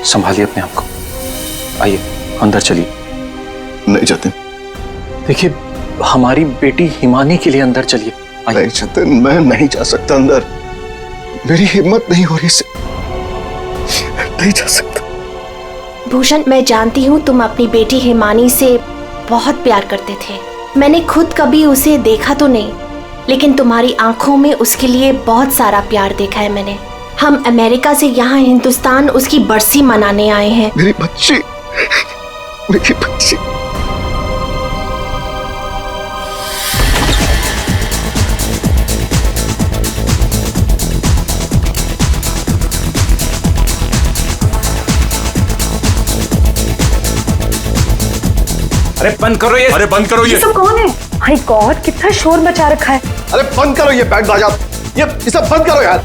संभालिए अपने आप को। आइए अंदर चलिए। नहीं जतिन। देखिए हमारी बेटी हिमानी के लिए अंदर चलिए। नहीं जतिन, मैं नहीं जा सकता अंदर। मेरी हिम्मत नहीं हो रही इससे, नहीं जा सकता। भूषण, मैं जानती हूँ तुम अपनी बेटी हिमानी से बहुत प्यार करते थे। मैंने खुद कभी उसे देखा तो नहीं, लेकिन तुम्हारी आंखों में उसके लिए बहुत सारा प्यार देखा है मैंने। हम अमेरिका से यहाँ हिंदुस्तान उसकी बरसी मनाने आए हैं। मेरी बच्ची, मेरी बच्ची। अरे बंद करो ये। अरे बंद करो ये सब कौन है? माय गॉड, कितना शोर मचा रखा है। अरे बंद करो ये बैंड बाजा, ये सब बंद करो यार।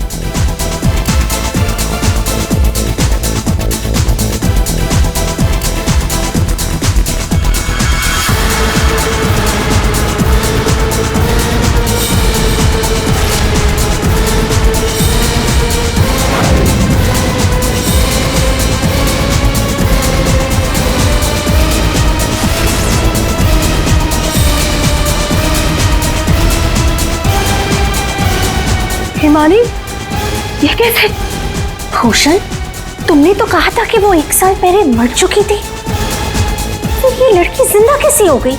हिमानी, ये कैसे? भूषण, तुमने तो कहा था कि वो 1 साल पहले मर चुकी थी, तो ये लड़की जिंदा कैसे हो गई?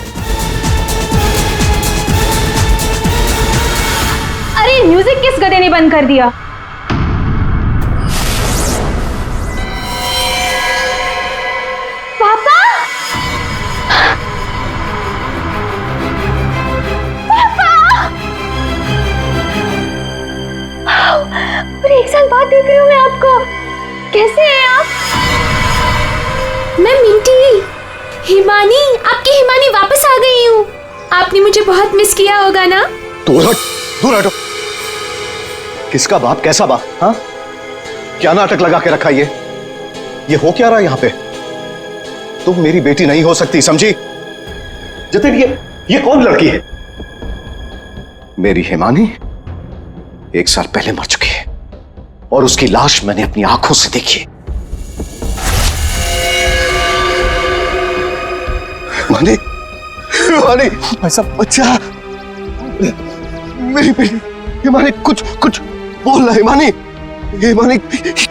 अरे म्यूजिक किस गधे ने बंद कर दिया? पापा! पर 1 साल बाद देख रही हूँ मैं आपको। कैसे हैं आप? मैं मिंटी, हिमानी, आपकी हिमानी वापस आ गई हूँ। आपने मुझे बहुत मिस किया होगा ना? दूर हट, दूर हटो। किसका बाप, कैसा बाप? हाँ, क्या नाटक लगा के रखा ये हो क्या रहा है यहाँ पे? तुम मेरी बेटी नहीं हो सकती, समझी? जतिन, ये कौन लड़की है? मेरी हिमानी 1 साल पहले मर चुकी है और उसकी लाश मैंने अपनी आंखों से देखी है। हिमानी, हिमानी, ऐसा बच्चा, मेरी बेटी हिमानी, कुछ बोल रहा। हिमानी, हिमानी,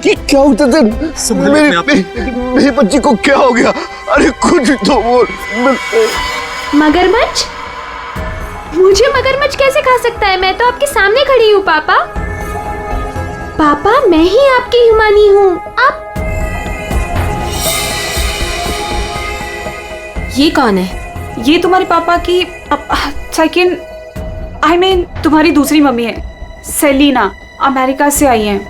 ये क्या होता था? मेरी बच्ची को क्या हो गया? अरे कुछ तो बोल। मगरमच्छ? मुझे मगरमच्छ कैसे खा सकता है? मैं तो आपके सामने खड़ी हूँ पापा। पापा, मैं ही आपकी हिमानी हूँ। आप ये कौन है? ये तुम्हारे पापा की सेकंड, आई मीन तुम्हारी दूसरी मम्मी है, सेलिना, अमेरिका से आई हैं।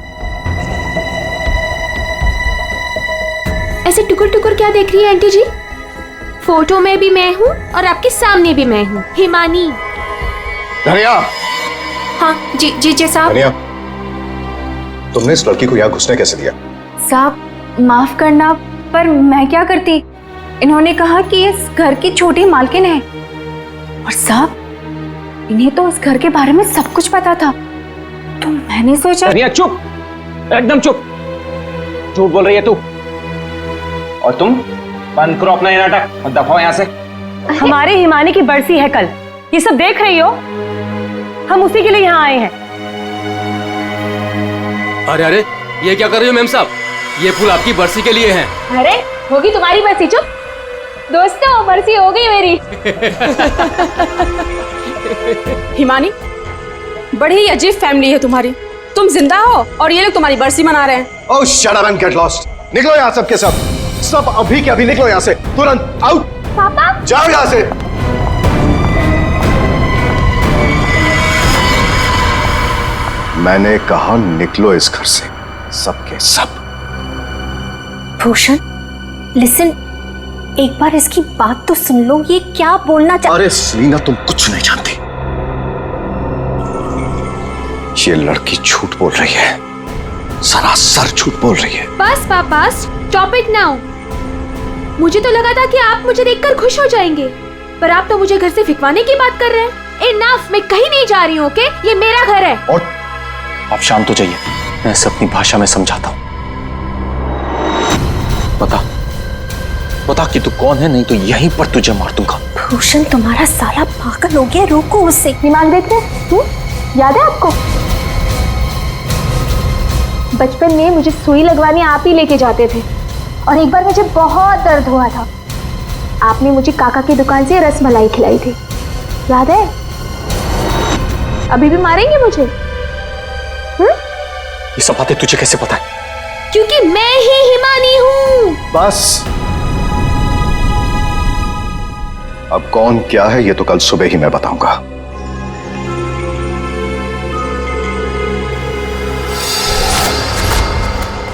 ऐसे टुकुर टुकुर क्या देख रही है आंटी जी? फोटो में भी मैं हूँ और आपके सामने भी मैं हूँ, हिमानी। धनिया। हाँ जी साहब। धनिया, तुमने इस लड़की को यहाँ घुसने कैसे दिया? साहब माफ करना, पर मैं क्या करती? इन्होंने कहा कि इस घर की छोटी मालकिन है, और साहब इन्हें तो इस घर के बारे में सब कुछ पता था, तो मैंने सोचा। धनिया चुप, एकदम चुप। झूठ बोल रही है तू। और तुम बंद करो अपना ये नाटक और दफाओ यहाँ से। हमारे हिमानी की बरसी है कल, ये सब देख रही हो? हम उसी के लिए यहाँ आए हैं। अरे अरे, ये क्या कर रही हो मेम साहब? ये फूल आपकी बरसी के लिए हैं। अरे होगी तुम्हारी बरसी। चुप दोस्तों, बरसी हो गई मेरी। हिमानी, बड़ी ही अजीब फैमिली है तुम्हारी। तुम जिंदा हो और ये लोग तुम्हारी बरसी मना रहे हैं। Oh, shut up and get lost. निकलो यहाँ सब के सब अभी के अभी निकलो यहाँ से, तुरंत आउट। पापा जाओ यहाँ से। मैंने कहा निकलो इस घर से, सब के सब। भूषण, लिसन, एक बार इसकी बात तो सुन लो। ये क्या बोलना चाह... अरे सेलिना, तुम कुछ नहीं जानती। ये लड़की झूठ बोल रही है, सरासर झूठ बोल रही है। बस पापा, स्टॉप इट नाउ। मुझे तो लगा था कि आप मुझे देखकर खुश हो जाएंगे, पर आप तो मुझे घर से फिकवाने की बात कर रहे हैं। इनफ, मैं कहीं नहीं जा रही हूँ, ओके? ये मेरा घर है। और आप शांत हो जाइए, मैं इसे अपनी भाषा में समझाता हूँ। बता कि तू कौन है, नहीं तो यहीं पर तुझे मार दूंगा। भूषण तुम्हारा साला पागल हो गया, रोको उससे। दिमाग देखते याद है आपको? बचपन में मुझे सुई लगवाने आप ही लेके जाते थे, और एक बार मुझे बहुत दर्द हुआ था। आपने मुझे काका की दुकान से रसमलाई खिलाई थी, याद है? अभी भी मारेंगे मुझे? ये सब बातें तुझे कैसे पता है? क्योंकि मैं ही हिमानी हूँ। बस अब कौन क्या है ये तो कल सुबह ही मैं बताऊंगा।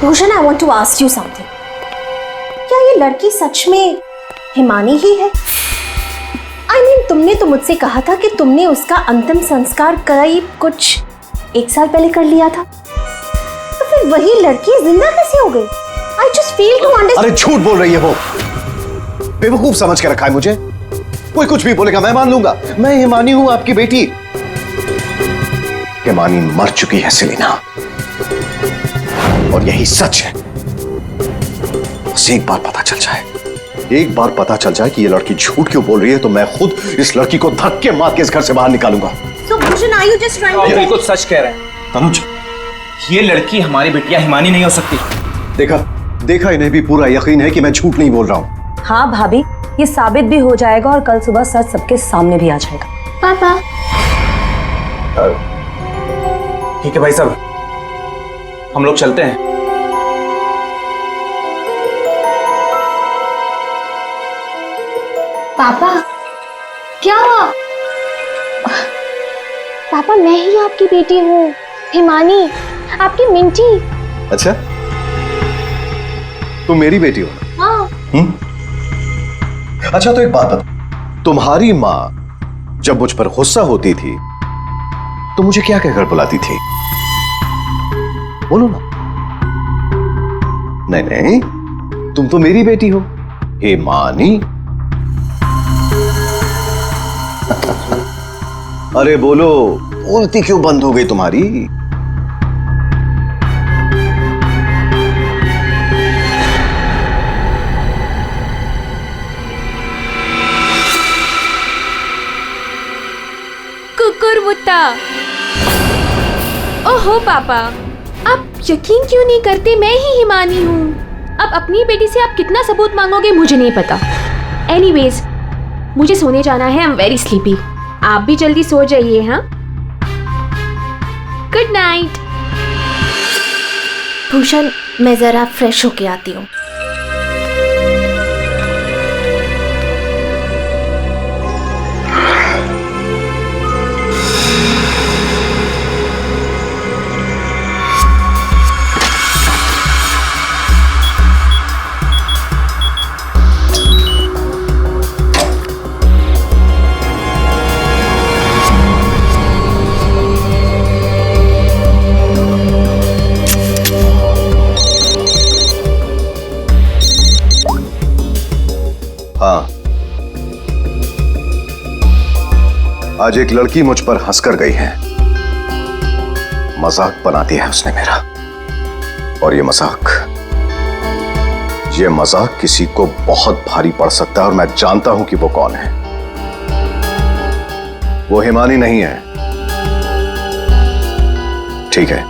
Bhushan, I want to ask you something. क्या ये लड़की सच में हिमानी ही है? आई मीन, तुमने तो मुझसे कहा था कि तुमने उसका अंतिम संस्कार करीब कुछ 1 साल पहले कर लिया था, तो फिर वही लड़की जिंदा कैसे हो गई? I just fail to understand. अरे झूठ बोल रही है वो, बेवकूफ समझ के रखा है मुझे। कोई कुछ भी बोलेगा मैं मान लूंगा। मैं हिमानी हूं, आपकी बेटी। हिमानी मर चुकी है सेलिना, और यही सच है। बस एक बार पता चल जाए, एक बार पता चल जाए कि ये लड़की झूठ क्यों बोल रही है, तो मैं खुद इस लड़की को धक्के मार के इस घर से बाहर निकालूंगा। So Bhushan, are you just trying to आप tell- बिल्कुल सच कह रहे हैं तनुज, ये लड़की हमारी बिटिया हिमानी नहीं हो सकती। देखा इन्हें भी पूरा यकीन है कि मैं झूठ नहीं बोल रहा हूं। हाँ भाभी, ये साबित भी हो जाएगा और कल सुबह सच सबके सामने भी आ जाएगा। पापा, ठीक है भाई साहब, हम लोग चलते हैं। पापा, क्या? पापा, मैं ही आपकी बेटी हूँ, हिमानी, आपकी मिंटी। अच्छा, तुम मेरी बेटी हो? हाँ। अच्छा, तो एक बात बता, तुम्हारी माँ जब मुझ पर गुस्सा होती थी तो मुझे क्या कहकर बुलाती थी? बोलो ना। नहीं नहीं, तुम तो मेरी बेटी हो, हिमानी। अरे बोलो, बोलती क्यों बंद हो गई तुम्हारी? कुकुरमुत्ता। ओहो पापा, आप यकीन क्यों नहीं करते? मैं ही हिमानी हूँ। अब अपनी बेटी से आप कितना सबूत मांगोगे मुझे नहीं पता। एनीवेज, मुझे सोने जाना है। I am very sleepy. आप भी जल्दी सो जाइए। हाँ, गुड नाइट। भूषण, मैं जरा फ्रेश होके आती हूँ। हाँ, आज एक लड़की मुझ पर हंसकर गई है। मजाक बना दिया है उसने मेरा, और ये मजाक किसी को बहुत भारी पड़ सकता है, और मैं जानता हूं कि वो कौन है। वो हिमानी नहीं है। ठीक है,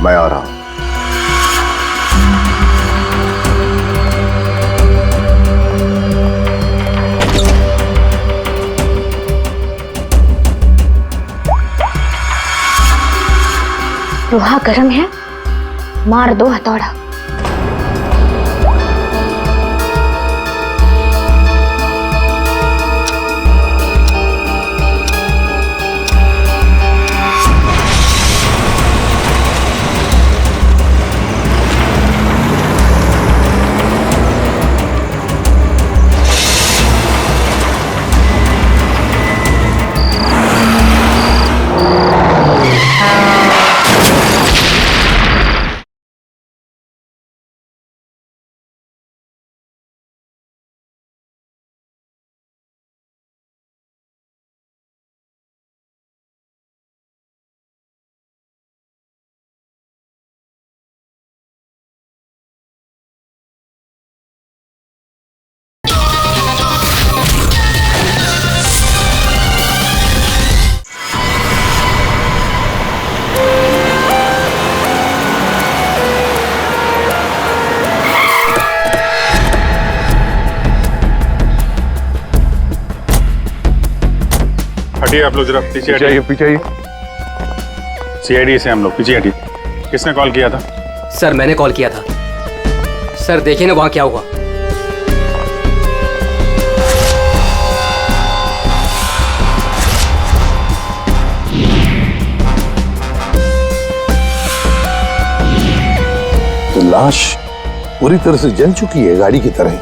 मैं आ रहा हूं। लोहा गर्म है, मार दो हथौड़ा। हटिए आप लोग जरा, पीछे हटिए, पीछे आइए। सीआईडी से हम लोग पीछे हटिए। किसने कॉल किया था? सर मैंने कॉल किया था। सर देखिए ना वहाँ क्या हुआ। तो लाश पूरी तरह से जल चुकी है, गाड़ी की तरह।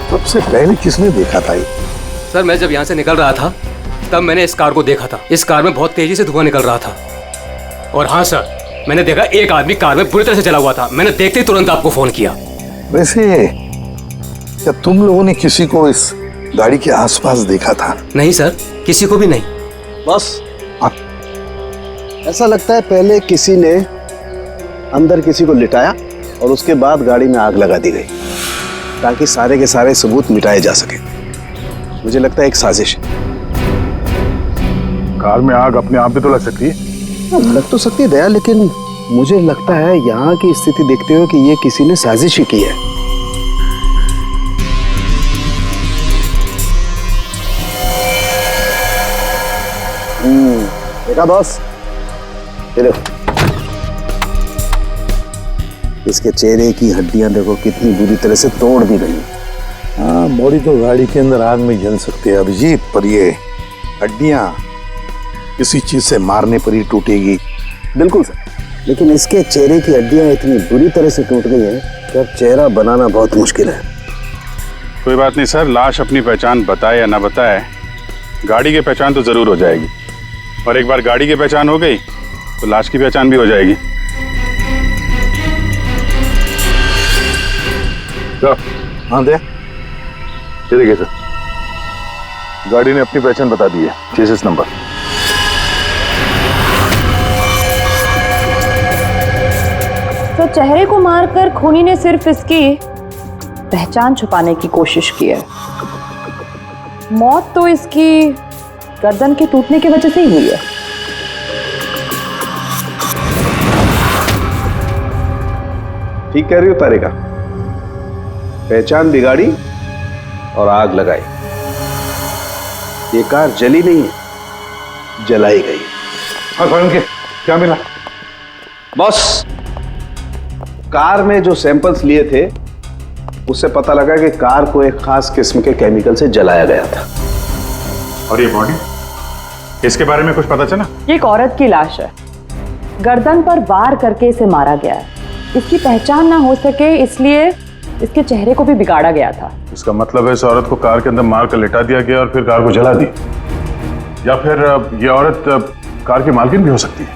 सबसे पहले किसने देखा था ये? सर मैं जब यहाँ से निकल रहा था तब मैंने इस कार को देखा था। इस कार में बहुत तेजी से धुआं निकल रहा था। और हाँ सर, मैंने देखा एक आदमी कार में बुरी तरह से जला हुआ था। मैंने देखते ही तुरंत आपको फोन किया। वैसे क्या तुम लोगों ने किसी को इस गाड़ी के आसपास देखा था? नहीं सर, किसी को भी नहीं। बस ऐसा लगता है पहले किसी ने अंदर किसी को लिटाया और उसके बाद गाड़ी में आग लगा दी गई ताकि सारे के सारे सबूत मिटाए जा सके। मुझे लगता है एक साजिश है। कार में आग अपने आप भी तो लग सकती है। लग तो सकती है दया, लेकिन मुझे लगता है यहाँ की स्थिति देखते हुए कि ये किसी ने साजिश ही की है। देखा बॉस, इसके चेहरे की हड्डियां देखो कितनी बुरी तरह से तोड़ दी गई। हाँ, बॉडी तो गाड़ी के अंदर आग में जल सकती है अभिजीत, पर ये हड्डियां किसी चीज से मारने पर ही टूटेगी। बिल्कुल सर, लेकिन इसके चेहरे की हड्डियां इतनी बुरी तरह से टूट गई हैं कि अब चेहरा बनाना बहुत मुश्किल है। कोई बात नहीं सर, लाश अपनी पहचान बताए या ना बताए, गाड़ी की पहचान तो जरूर हो जाएगी। और एक बार गाड़ी की पहचान हो गई तो लाश की पहचान भी हो जाएगी। हाँ दे, चलिए सर, गाड़ी ने अपनी पहचान बता दी है, चेसिस नंबर। तो चेहरे को मारकर खूनी ने सिर्फ इसकी पहचान छुपाने की कोशिश की है। मौत तो इसकी गर्दन के टूटने की वजह से ही हुई है। ठीक कह रही हो तारिका, पहचान बिगाड़ी और आग लगाई। ये कार जली नहीं है, जलाई गई। हाँ स्वयं के क्या मिला? बॉस, कार में जो सैंपल्स लिए थे उससे पता लगा कि कार को एक खास किस्म के केमिकल से जलाया गया था। और ये बॉडी, इसके बारे में कुछ पता चला? ये एक औरत की लाश है, गर्दन पर वार करके इसे मारा गया है। इसकी पहचान ना हो सके इसलिए इसके चेहरे को भी बिगाड़ा गया था। इसका मतलब है इस औरत को कार के अंदर मार कर लिटा दिया गया और फिर कार को जला दी, या फिर ये औरत कार की मालकिन भी हो सकती है।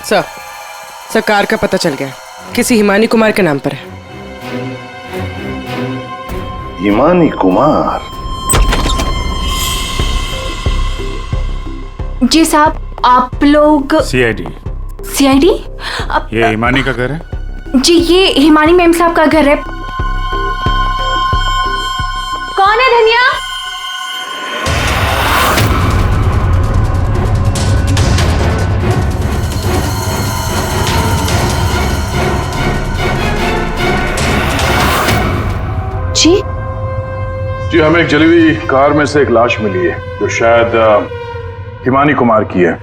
सर कार का पता चल गया, किसी हिमानी कुमार के नाम पर है। हिमानी कुमार? जी साहब, आप लोग सीआईडी। सीआईडी? ये हिमानी का घर है? जी, ये हिमानी मैम साहब का घर है। कौन है धनिया? जी, हमें एक जली हुई कार में से एक लाश मिली है जो शायद हिमानी कुमार की है।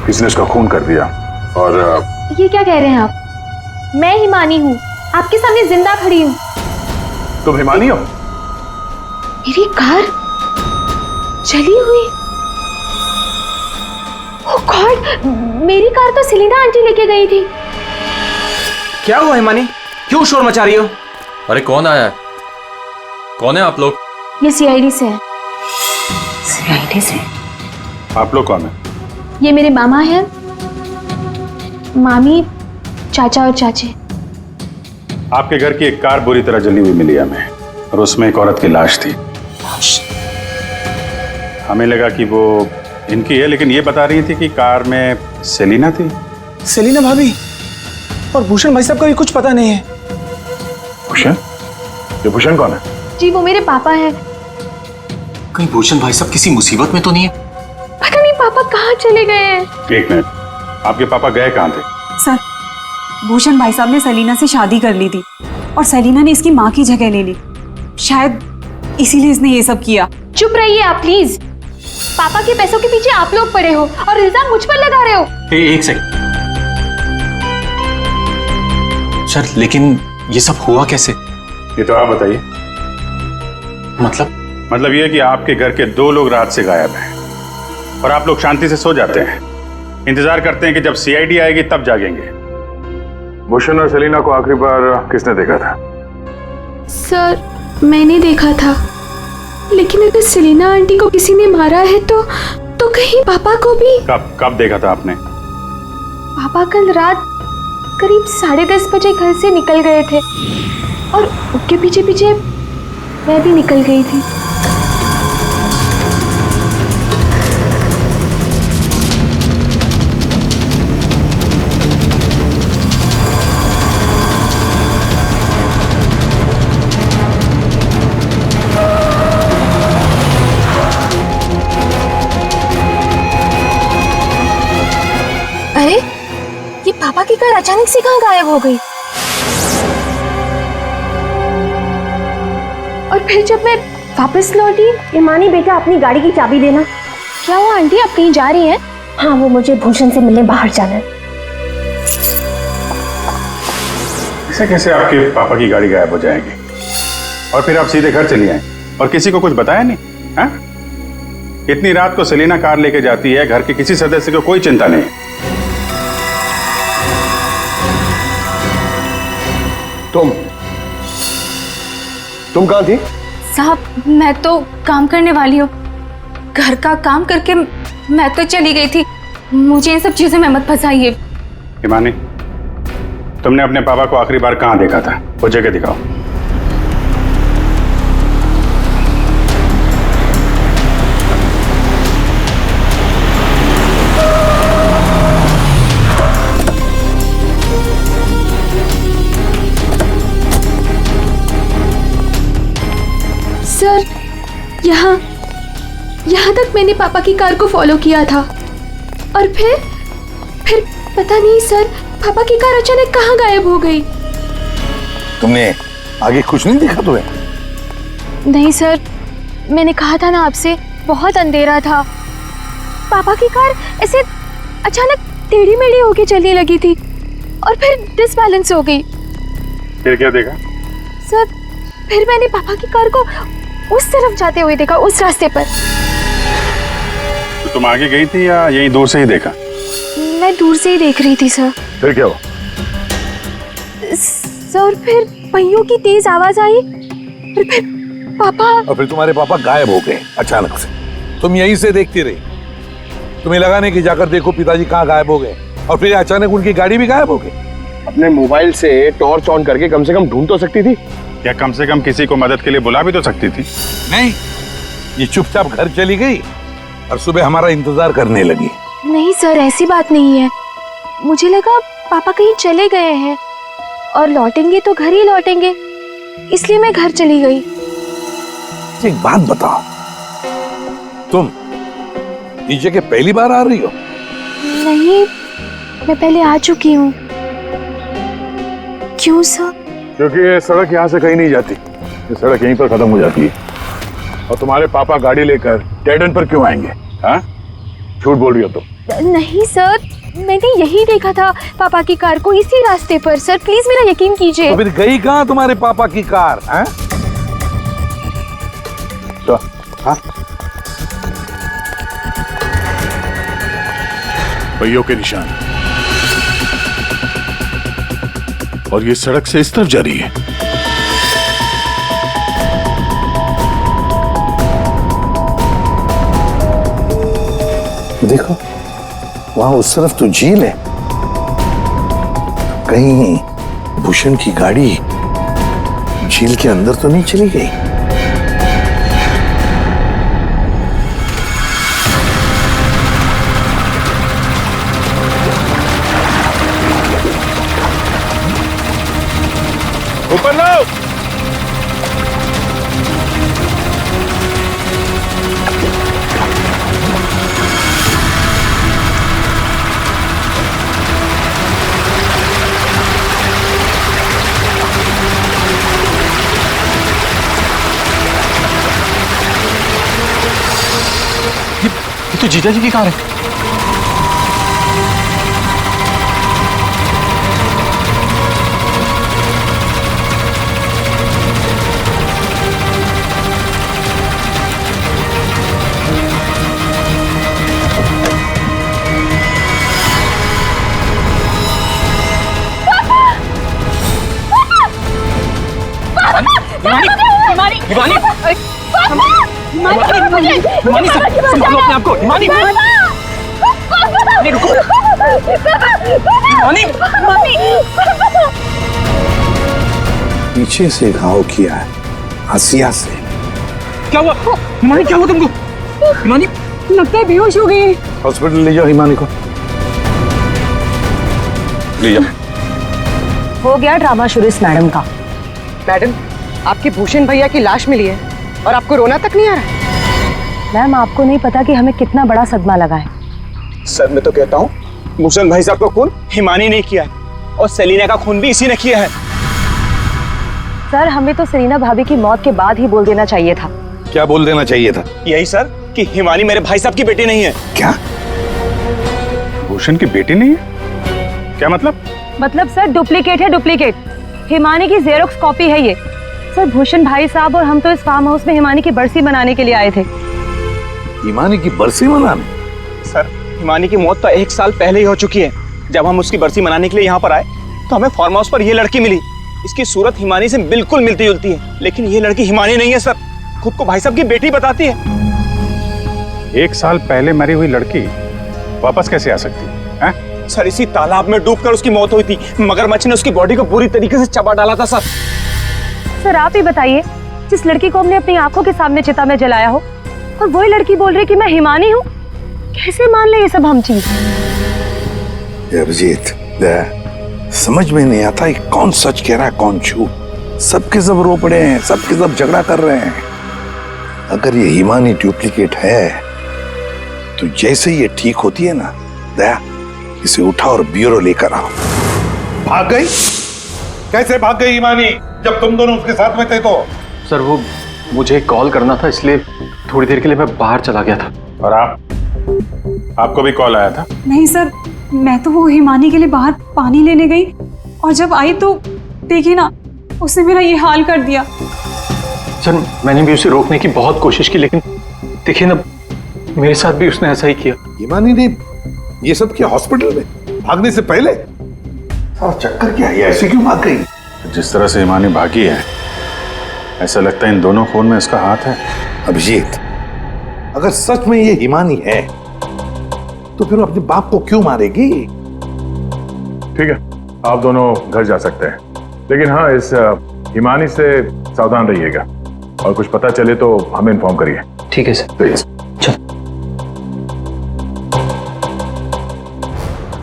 किसी ने उसका खून कर दिया। और ये क्या कह रहे हैं आप? मैं हिमानी हूँ, आपके सामने जिंदा खड़ी हूँ। तुम हिमानी हो? मेरी कार जली हुई? ओह गॉड, मेरी कार तो सेलिना आंटी लेके गई थी। क्या हुआ हिमानी, क्यों शोर मचा रही हो? अरे कौन आया है? कौन है आप लोग? ये सीआईडी से है। सीआईडी से? आप लोग कौन है? ये मेरे मामा हैं, मामी, चाचा और चाची। आपके घर की एक कार बुरी तरह जली हुई मिली हमें, और उसमें एक औरत की लाश थी। हमें लगा कि वो इनकी है, लेकिन ये बता रही थी कि कार में सेलिना थी। सेलिना भाभी और भूषण भाई साहब का भी कुछ पता नहीं है। भूषण? ये भूषण कौन है? जी वो मेरे पापा हैं। कहीं भूषण भाई साहब किसी मुसीबत में तो नहीं है? पता नहीं पापा कहाँ चले गए हैं। एक मिनट, आपके पापा गए कहाँ थे? सर, भूषण भाई साहब ने सेलिना से शादी कर ली थी और सेलिना ने इसकी माँ की जगह ले ली। शायद इसीलिए इसने ये सब किया। चुप रहिए आप प्लीज। पापा के पैसों के पीछे आप लोग पड़े हो और इल्जाम मुझ पर लगा रहे हो। एक सेकंड सर, लेकिन ये सब हुआ कैसे? ये तो आप बताइए। मतलब ये कि आपके घर के 2 लोग रात से गायब हैं और आप लोग शांति से सो जाते हैं, इंतजार करते हैं कि जब सीआईडी आएगी तब जागेंगे। भूषण और सेलिना को आखिरी बार किसने देखा था? सर मैंने देखा था, लेकिन अगर सेलिना आंटी को किसी ने मारा है तो कहीं पापा को भी। कब देखा था आपने? पापा कल रात करीब 10:30 बजे घर से निकल गए थे और उनके पीछे पीछे मैं भी निकल गई थी। अरे ये पापा की कार अचानक से कहाँ गायब हो गई? और फिर जब मैं वापस लौटी, हिमानी बेटा अपनी गाड़ी की चाबी देना। क्या हुआ आंटी, आप कहीं जा रही हैं? हाँ, वो मुझे भूषण से मिलने बाहर जाना है। ऐसे कैसे आपके पापा की गाड़ी गायब हो जाएगी और फिर आप सीधे घर चली आए और किसी को कुछ बताया नहीं? हाँ? इतनी रात को सेलिना कार लेके जाती है, घर के किसी सदस्य को कोई चिंता नहीं। तुम कहाँ थी? साहब मैं तो काम करने वाली हूँ, घर का काम करके मैं तो चली गई थी। मुझे इन सब चीजों में मत फंसाइए। हिमानी, तुमने अपने पापा को आखिरी बार कहाँ देखा था? वो जगह दिखाओ। सर यहाँ तक मैंने पापा की कार को फॉलो किया था और फिर पता नहीं सर, पापा की कार अचानक कहाँ गायब हो गई। तुमने आगे कुछ नहीं देखा तुम्हें? नहीं सर, मैंने कहा था ना आपसे, बहुत अंधेरा था। पापा की कार ऐसे अचानक टेढ़ी मेढ़ी होके चलने लगी थी और फिर डिसबैलेंस हो गई। फिर क्या देखा? सर फिर मैंने पापा की कार को उस तरफ जाते हुए देखा, उस रास्ते पर। तो तुम आगे गई थी या यहीं दूर से ही देखा? मैं दूर से ही देख रही थी सर। फिर क्या हुआ? सर फिर पहियों की तेज आवाज आई और फिर पापा। और फिर तुम्हारे पापा गायब हो गए अचानक से। तुम यहीं से देखती रही, तुम्हें लगा नहीं कि जाकर देखो पिताजी कहाँ गायब हो गए, और फिर अचानक उनकी गाड़ी भी गायब हो गई। अपने मोबाइल से टॉर्च ऑन करके कम से कम ढूंढ तो सकती थी। या कम से कम किसी को मदद के लिए बुला भी तो सकती थी। नहीं, ये चुपचाप घर चली गई और सुबह हमारा इंतजार करने लगी। नहीं सर, ऐसी बात नहीं है। मुझे लगा पापा कहीं चले गए हैं और लौटेंगे तो घर ही लौटेंगे, इसलिए मैं घर चली गई। एक बात बताओ, तुम इस जगह पहली बार आ रही हो? नहीं, मैं पहले आ चुकी हूँ। क्यों सर? क्योंकि ये सड़क यहाँ से कहीं नहीं जाती, ये सड़क यहीं पर खत्म हो जाती है। और तुम्हारे पापा गाड़ी लेकर डेड एंड पर क्यों आएंगे? हाँ, झूठ बोल रही हो तुम। नहीं सर, मैंने यही देखा था पापा की कार को, इसी रास्ते पर। सर प्लीज मेरा यकीन कीजिए। तो फिर गई कहाँ तुम्हारे पापा की कार? हाँ? तो, हाँ? पहियों के निशान, और ये सड़क से इस तरफ जा रही है। देखो, वहां उस तरफ तो झील है, कहीं भूषण की गाड़ी झील के अंदर तो नहीं चली गई? ऊपर लो। जीजा जी की कार है। पीछे से घाव किया है, आसिया से। क्या हुआ हिमानी, क्या हुआ तुमको? हिमानी लगता है बेहोश हो गई। हॉस्पिटल ले जाओ हिमानी को, ले जाओ। हो गया ड्रामा शुरू इस मैडम का। मैडम, आपके भूषण भैया की लाश मिली है और आपको रोना तक नहीं आ रहा? मैम, आपको नहीं पता कि हमें कितना बड़ा सदमा लगा है। सर मैं तो कहता हूँ भूषण भाई साहब का खून हिमानी ने किया है और सेलिना का खून भी इसी ने किया है। सर, हमें तो सेलिना भाभी की मौत के बाद ही बोल देना चाहिए था। क्या बोल देना चाहिए था? यही सर कि हिमानी मेरे भाई साहब की बेटी नहीं है। क्या? भूषण की बेटी नहीं है? क्या मतलब? मतलब सर, डुप्लीकेट है, डुप्लीकेट। हिमानी की जेरोक्स कॉपी है ये। सर, भूषण भाई साहब और हम तो इस फार्म हाउस में हिमानी की बरसी मनाने के लिए आए थे। हिमानी की बरसी मनाने? सर, हिमानी की मौत तो 1 साल पहले ही हो चुकी है। जब हम उसकी बरसी मनाने के लिए यहाँ पर आए तो हमें फार्म हाउस पर यह लड़की मिली। इसकी सूरत हिमानी से बिल्कुल मिलती जुलती है, लेकिन ये लड़की हिमानी नहीं है सर, खुद को भाई साहब की बेटी बताती है। 1 साल पहले मरी हुई लड़की वापस कैसे आ सकती है? सर, इसी तालाब में डूबकर उसकी मौत हुई थी। मगरमच्छ ने उसकी बॉडी को पूरी तरीके से चबा डाला था सर। सर, आप ही बताइए, जिस लड़की को हमने अपनी आंखों के सामने चिता में जलाया हो और वही लड़की बोल रही कि मैं हिमानी हूँ, कैसे मान ले ये सब हम चीज? अभिजीत, समझ में नहीं आता कौन सच कह रहा है कौन झूठ। सबके सब रो पड़े हैं, सबके सब झगड़ा कर रहे हैं। अगर ये हिमानी डुप्लीकेट है तो जैसे ये ठीक होती है ना, दया इसे उठा और ब्यूरो लेकर आओ। भाग गई? कैसे भाग गई हिमानी जब तुम दोनों उसके साथ में थे? तो सर वो मुझे कॉल करना था, इसलिए थोड़ी देर के लिए मैं बाहर चला गया था। और आपको भी कॉल आया था? नहीं सर, मैं तो वो हिमानी के लिए बाहर पानी लेने गई और जब आई तो देखिए ना, उसने मेरा ये हाल कर दिया। सर मैंने भी उसे रोकने की बहुत कोशिश की, लेकिन देखिए ना, मेरे साथ भी उसने ऐसा ही किया। हिमानी ने ये सब किया हॉस्पिटल में भागने से पहले? सारा चक्कर क्या है, ऐसे क्यों भाग गई? जिस तरह से हिमानी भागी है, ऐसा लगता है इन दोनों खून में इसका हाथ है। अभिजीत, अगर सच में ये हिमानी है तो फिर वो अपने बाप को क्यों मारेगी? ठीक है, आप दोनों घर जा सकते हैं, लेकिन हाँ, इस हिमानी से सावधान रहिएगा और कुछ पता चले तो हमें इन्फॉर्म करिए। ठीक है सर। प्लीज।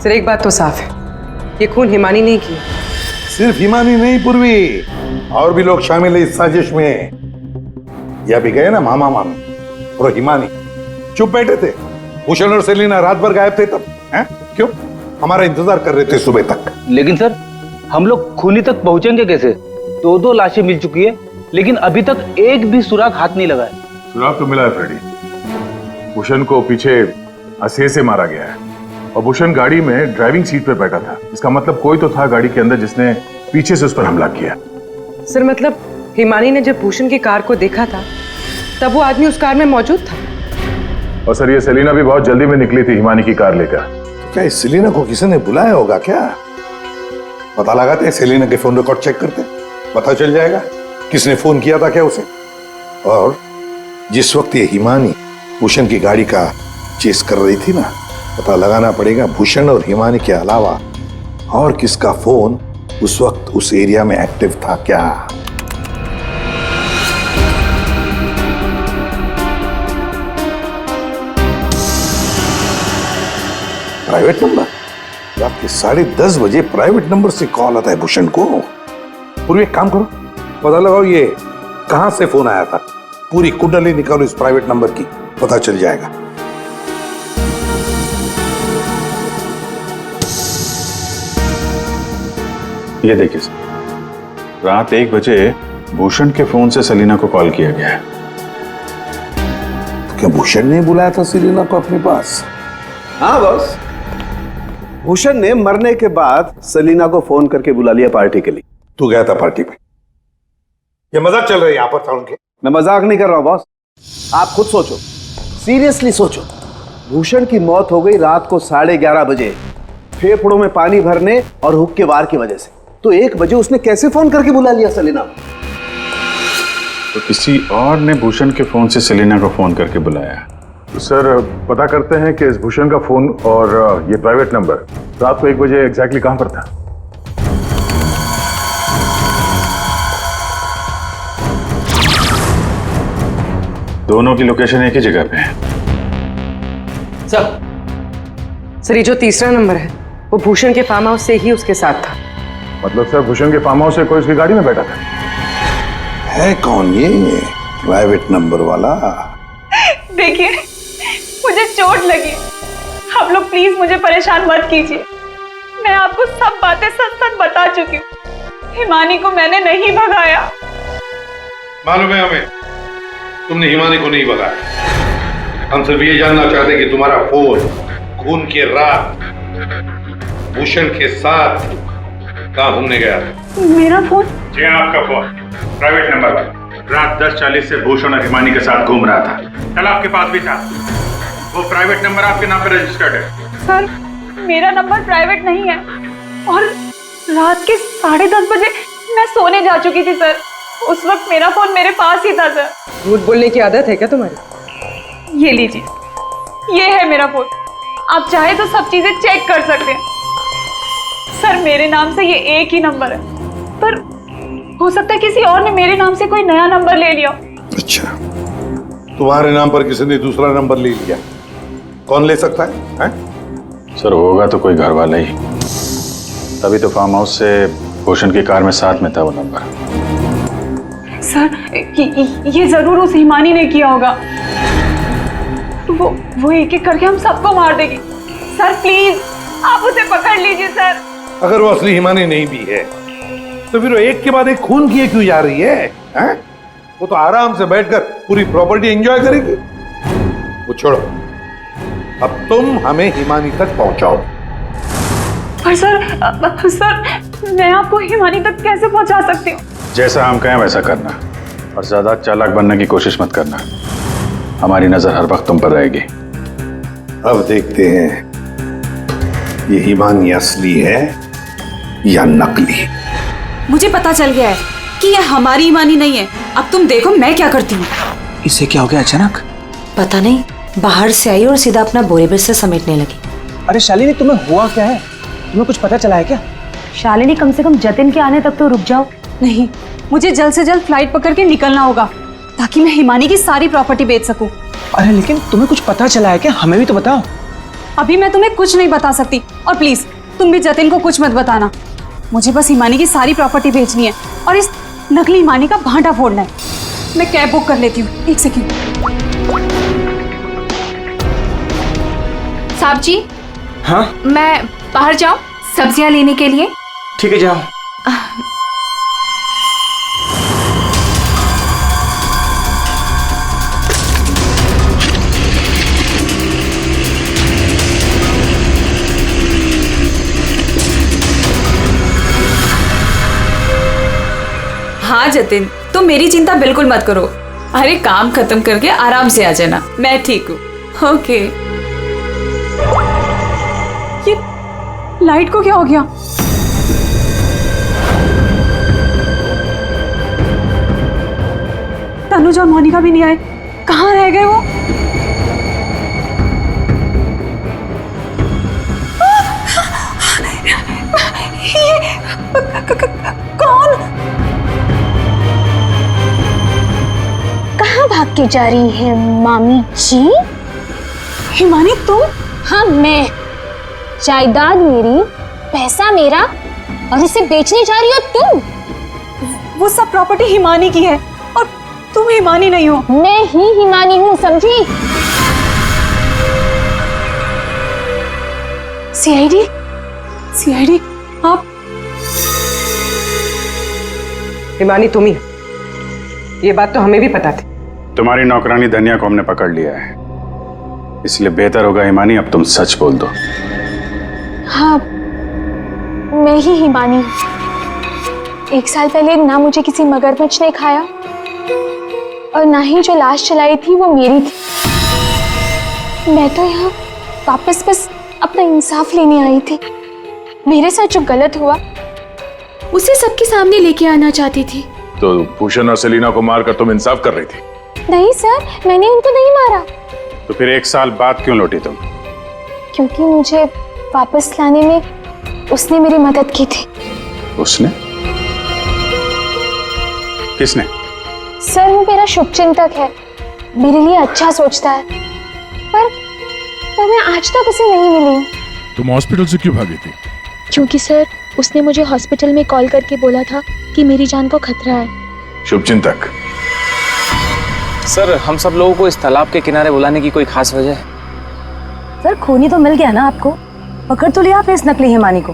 सर, एक बात तो साफ है, ये खून हिमानी नहीं किया। सिर्फ हिमानी नहीं पूर्वी, और भी लोग शामिल है इस साजिश में। यह भी गए ना मामा मामी और हिमानी चुप बैठे थे। भूषण और सेलिना रात भर गायब थे तब, हैं? क्यों? हमारा इंतजार कर रहे थे सुबह तक। लेकिन सर, हम लोग खूनी तक पहुंचेंगे कैसे? 2 लाशें मिल चुकी है, लेकिन अभी तक एक भी सुराग हाथ नहीं लगा है। सुराग तो मिला है फ्रेडी। भूषण को पीछे असेर से मारा गया है और भूषण गाड़ी में ड्राइविंग सीट पर बैठा था। इसका मतलब कोई तो था गाड़ी के अंदर जिसने पीछे से उस पर हमला किया। सर, मतलब हिमानी ने जब भूषण की कार को देखा था तब वो आदमी उस कार में मौजूद था। और सर, ये सेलिना भी बहुत जल्दी में निकली थी हिमानी की कार लेकर। तो क्या इस सेलिना को किसी ने बुलाया होगा क्या? पता लगाते हैं, सेलिना के फोन रिकॉर्ड चेक करते, पता चल जाएगा किसने फोन किया था क्या उसे। और जिस वक्त ये हिमानी भूषण की गाड़ी का चेस कर रही थी ना, पता लगाना पड़ेगा भूषण और हिमानी के अलावा और किसका फोन उस वक्त उस एरिया में एक्टिव था क्या। Private number? रात के 10:30 बजे प्राइवेट नंबर से कॉल आता है भूषण को। पूरी एक काम करो, पता लगाओ ये कहां से फोन आया था। पूरी कुंडली निकालो इस प्राइवेट नंबर की, पता चल जाएगा। ये देखिए सर, रात 1 बजे भूषण के फोन से सेलिना को कॉल किया गया है। तो क्या भूषण ने बुलाया था सेलिना को अपने पास? हाँ बॉस, भूषण ने मरने के बाद सेलिना को फोन करके बुला लिया पार्टी के लिए। तू गया था पार्टी में? ये मजाक चल रहा है यहाँ पर था उनके? मैं मजाक नहीं कर रहा हूं बॉस, आप खुद सोचो, सीरियसली सोचो। भूषण की मौत हो गई रात को 11:30 बजे, फेफड़ों में पानी भरने और हुक्के वार की वजह से। तो 1 बजे उसने कैसे फोन करके बुला लिया सेलिना को? तो किसी और ने भूषण के फोन से सेलिना को फोन करके बुलाया। तो सर पता करते हैं कि इस भूषण का फोन और ये प्राइवेट नंबर रात को 1 बजे एग्जैक्टली कहां पर था? दोनों की लोकेशन एक ही जगह पे है। सर ये जो तीसरा नंबर है वो भूषण के फार्म हाउस से ही उसके साथ था। मतलब सर भूषण के फार्म हाउस से कोई उसकी गाड़ी में बैठा था? है कौन ये प्राइवेट नंबर वाला? देखिए, मुझे चोट लगी, आप लोग प्लीज मुझे परेशान मत कीजिए। मैं आपको सब बातें सच सच बता चुकी हूँ। हिमानी को मैंने नहीं भगाया। मालूम है हमें, तुमने हिमानी को नहीं भगाया। हम सिर्फ ये जानना चाहते कि तुम्हारा फोन खून के रात भूषण के साथ कहाँ घूमने गया था? मेरा फोन? जी हाँ, आपका फोन प्राइवेट नंबर वाला रात 10:40 से भूषण और हिमानी के साथ घूम रहा था। कल आपके पास भी था। वो प्राइवेट नंबर आपके नाम पर रजिस्टर्ड है। सर मेरा नंबर प्राइवेट नहीं है और रात के 10:30 बजे मैं सोने जा चुकी थी सर। उस वक्त मेरा फोन मेरे पास ही था सर। झूठ बोलने की आदत है क्या तुम्हारी? ये लीजिए, ये है मेरा फोन। आप चाहे तो सब चीजें चेक कर सकते हैं। सर मेरे नाम से ये एक ही नंबर है, पर हो सकता है किसी और ने मेरे नाम से कोई नया नंबर ले लिया। अच्छा, तुम्हारे नाम पर किसी ने दूसरा नंबर ले लिया? कौन ले सकता है? सर होगा तो कोई घर वाला ही। तभी तो फार्म हाउस से भूषण की कार में साथ में था वो नंबर। सर ये जरूर उस हिमानी ने किया होगा। वो एक एक करके हम सबको मार देगी। सर प्लीज आप उसे पकड़ लीजिए सर। अगर वो असली हिमानी नहीं भी है तो फिर वो एक के बाद एक खून किए क्यों जा रही है? वो तो आराम से बैठकर पूरी प्रॉपर्टी एंजॉय करेगी। वो छोड़ो, अब तुम हमें हिमानी तक पहुंचाओ। पर सर मैं आपको हिमानी तक कैसे पहुंचा सकती हूँ? जैसा हम कहें वैसा करना और ज्यादा चालाक बनने की कोशिश मत करना। हमारी नजर हर वक्त तुम पर रहेगी। अब देखते हैं ये हिमानी असली है या नकली। मुझे पता चल गया है कि ये हमारी हिमानी नहीं है। अब तुम देखो मैं क्या करती हूँ। इसे क्या हो गया अचानक? पता नहीं, बाहर से आई और सीधा अपना बोरे बिस्तर समेटने लगी। अरे शालिनी तुम्हें हुआ क्या है? तुम्हें कुछ पता चला है क्या? शालिनी कम से कम जतिन के आने तक तो रुक जाओ। नहीं, मुझे जल्द से जल्द फ्लाइट पकड़ के निकलना होगा ताकि मैं हिमानी की सारी प्रॉपर्टी बेच सकूं। अरे लेकिन तुम्हें कुछ पता चला है क्या? हमें भी तो बताओ। अभी मैं तुम्हें कुछ नहीं बता सकती और प्लीज तुम भी जतिन को कुछ मत बताना। मुझे बस हिमानी की सारी प्रॉपर्टी बेचनी है और इस नकली हिमानी का भांटा फोड़ना है। मैं कैब बुक कर लेती हूँ, 1 सेकेंड। साहब जी, हाँ मैं बाहर जाऊं सब्जियां लेने के लिए? ठीक है, जाओ। हाँ जतिन, तुम मेरी चिंता बिल्कुल मत करो। अरे काम खत्म करके आराम से आ जाना, मैं ठीक हूँ। ओके। ये लाइट को क्या हो गया? तनुजा और मोनिका भी नहीं आए, कहाँ रह गए वो? कौन? कहाँ भाग के जा रही है मामी जी? हिमानी तुम? हाँ मैं। जायदाद मेरी, पैसा मेरा और इसे बेचने जा रही हो तुम? वो सब प्रॉपर्टी हिमानी की है और तुम हिमानी नहीं हो। मैं ही हिमानी हूँ, समझी? सीआईडी आप? हिमानी तुम ही, ये बात तो हमें भी पता थी। तुम्हारी नौकरानी धनिया को हमने पकड़ लिया है इसलिए बेहतर होगा हिमानी अब तुम सच बोल दो। हाँ, मैं ही हिमानी हूँ। 1 साल पहले ना मुझे किसी मगरमच्छ ने खाया और ना ही जो लाश चलाई थी वो मेरी थी। मैं तो यहाँ वापस बस अपना इंसाफ लेने आई थी। मेरे साथ जो गलत हुआ उसे सबके सामने लेके आना चाहती थी। तो भूषण और सेलिना को मारकर तुम इंसाफ कर रही थी? नहीं सर, मैंने उनको नहीं मारा। तो फिर 1 साल बाद क्यों लौटी तुम? क्योंकि मुझे वापस लाने में उसने मेरी मदद की थी। उसने? किसने? सर, वो मेरा शुभचिंतक है, मेरे लिए अच्छा सोचता है, पर मैं आज तक उसे नहीं मिली। तुम हॉस्पिटल से क्यों भागी थी? क्योंकि सर, उसने मुझे हॉस्पिटल में कॉल करके बोला था कि मेरी जान को खतरा है। शुभचिंतक। सर, हम सब लोगों को इस तालाब के किनारे बुलाने की कोई खास वजह है? सर, खूनी तो मिल गया ना आपको, पकड़ तो लिया आपने इस नकली हिमानी को,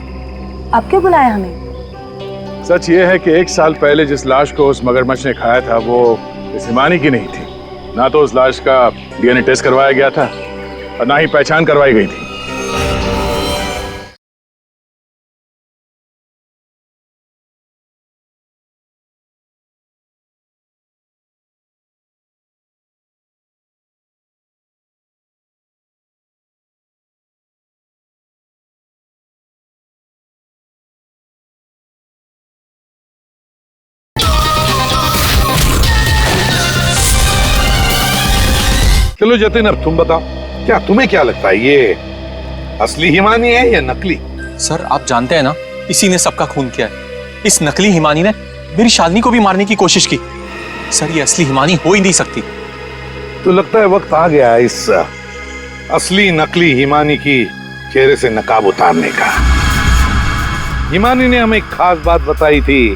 आप क्यों बुलाया हमें? सच ये है कि 1 साल पहले जिस लाश को उस मगरमच्छ ने खाया था वो इस हिमानी की नहीं थी। ना तो उस लाश का डीएनए टेस्ट करवाया गया था और ना ही पहचान करवाई गई थी। चलो जतिन, अब तुम बताओ, क्या तुम्हें क्या लगता है, ये असली हिमानी है या नकली? सर, आप जानते हैं ना, इसी ने सबका खून किया है। इस नकली हिमानी ने मेरी शालिनी को भी मारने की कोशिश की। सर, ये असली हिमानी हो ही नहीं सकती। तो लगता है वक्त आ गया इस असली नकली हिमानी की चेहरे से नकाब उतारने का। हिमानी ने हमें एक खास बात बताई थी,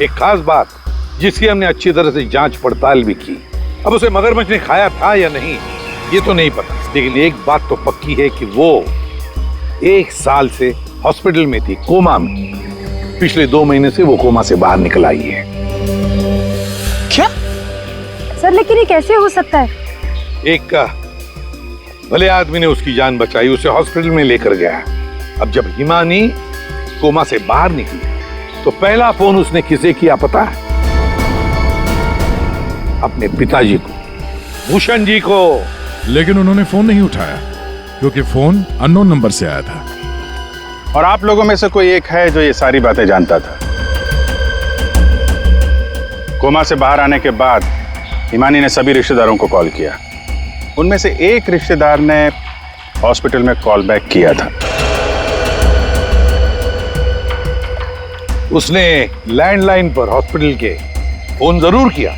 एक खास बात जिसकी हमने अच्छी तरह से जांच पड़ताल भी की। अब उसे मगरमच्छ ने खाया था या नहीं ये तो नहीं पता, लेकिन एक बात तो पक्की है कि वो 1 साल से हॉस्पिटल में थी, कोमा में। पिछले 2 महीने से वो कोमा से बाहर निकल आई है। क्या? सर, लेकिन ये कैसे हो सकता है? एक भले आदमी ने उसकी जान बचाई, उसे हॉस्पिटल में लेकर गया। अब जब हिमानी कोमा से बाहर निकली तो पहला फोन उसने किसे किया पता है? अपने पिताजी को, भूषण जी को। लेकिन उन्होंने फोन नहीं उठाया क्योंकि फोन अननोन नंबर से आया था। और आप लोगों में से कोई एक है जो ये सारी बातें जानता था। कोमा से बाहर आने के बाद हिमानी ने सभी रिश्तेदारों को कॉल किया। उनमें से एक रिश्तेदार ने हॉस्पिटल में कॉल बैक किया था। उसने लैंडलाइन पर हॉस्पिटल के फोन जरूर किया,